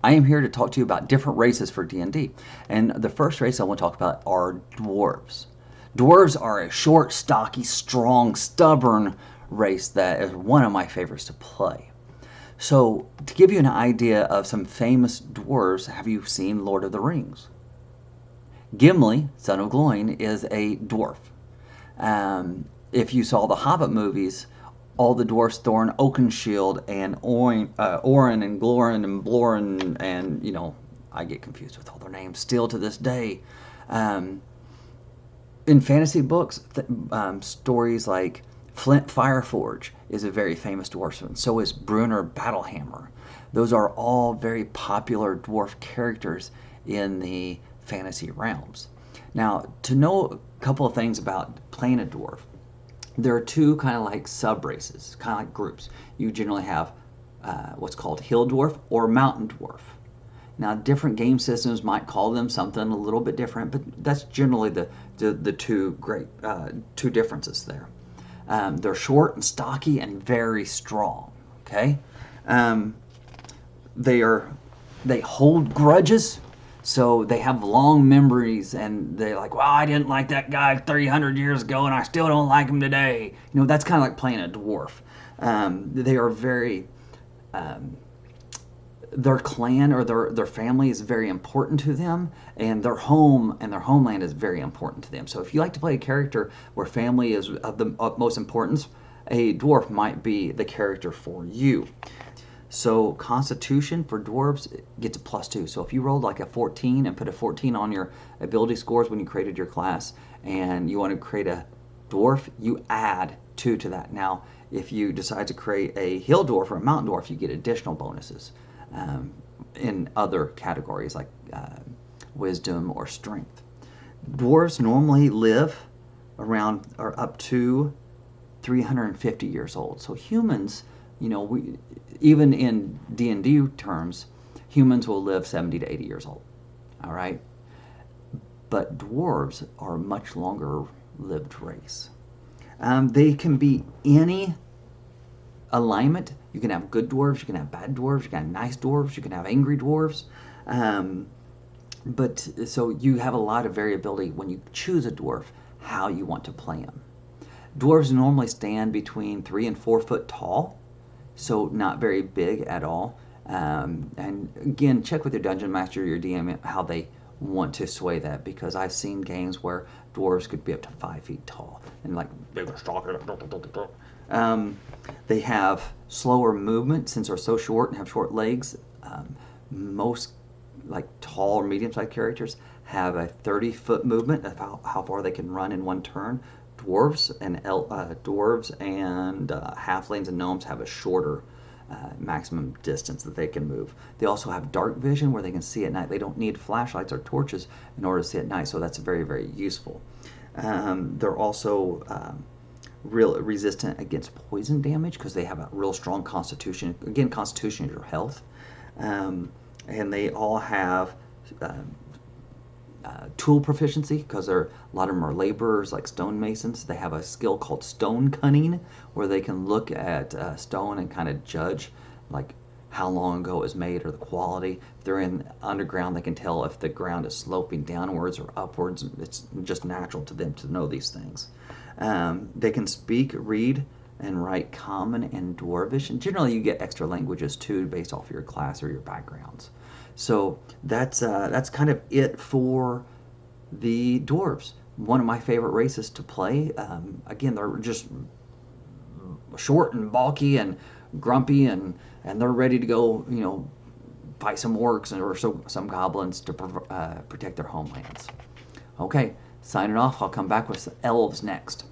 I am here to talk to you about different races for D&D. And the first race I want to talk about are dwarves. Dwarves are a short, stocky, strong, stubborn race that is one of my favorites to play. So, to give you an idea of some famous dwarves, have you seen Lord of the Rings? Gimli, son of Gloin, is a dwarf. If you saw the Hobbit movies, all the dwarfs, Thorin Oakenshield and Orin and Glorin and Blorin, and I get confused with all their names still to this day. In fantasy books, stories like Flint Fireforge is a very famous dwarfsman. So is Brunner Battlehammer. Those are all very popular dwarf characters in the fantasy realms. Now, to know a couple of things about playing a dwarf, there are two kind of like sub races, kind of like groups. You generally have what's called hill dwarf or mountain dwarf. Now, different game systems might call them something a little bit different, but that's generally the two differences there. They're short and stocky and very strong. Okay, they hold grudges, so they have long memories, and they're like, well, I didn't like that guy 300 years ago, and I still don't like him today. That's kind of like playing a dwarf. They are very their clan or their family is very important to them, and their home and their homeland is very important to them. So if you like to play a character where family is of the utmost importance, a dwarf might be the character for you. So Constitution for dwarves gets a +2. So if you rolled like a 14 and put a 14 on your ability scores when you created your class, and you want to create a dwarf, you add 2 to that. Now, if you decide to create a hill dwarf or a mountain dwarf, you get additional bonuses in other categories like wisdom or strength. Dwarves normally live around or up to 350 years old. So humans, we even in D&D terms, humans will live 70 to 80 years old. All right, but dwarves are a much longer lived race. They can be any alignment. You can have good dwarves, you can have bad dwarves, you can have nice dwarves, you can have angry dwarves. But so you have a lot of variability when you choose a dwarf, how you want to play them. Dwarves normally stand between 3 and 4 foot tall, so not very big at all. And again, check with your dungeon master, your DM, how they want to sway that, because I've seen games where dwarves could be up to 5 feet tall and like bigger stalker. They have slower movement since they're so short and have short legs. Most like tall or medium-sized characters have a 30-foot movement of how far they can run in one turn. Dwarves and halflings and gnomes have a shorter maximum distance that they can move. They also have dark vision where they can see at night. They don't need flashlights or torches in order to see at night, so that's very, very useful. They're also real resistant against poison damage because they have a real strong constitution. Again, constitution is your health. And they all have tool proficiency because a lot of them are laborers like stonemasons. They have a skill called stone cunning where they can look at stone and kind of judge like how long ago it was made or the quality. If they're in underground, they can tell if the ground is sloping downwards or upwards. It's just natural to them to know these things. They can speak, read, and write Common and Dwarvish, and generally you get extra languages too based off your class or your backgrounds. So that's kind of it for the dwarves. One of my favorite races to play. Again, they're just short and bulky and grumpy, and they're ready to go, fight some orcs or some goblins to protect their homelands. Okay, signing off. I'll come back with elves next.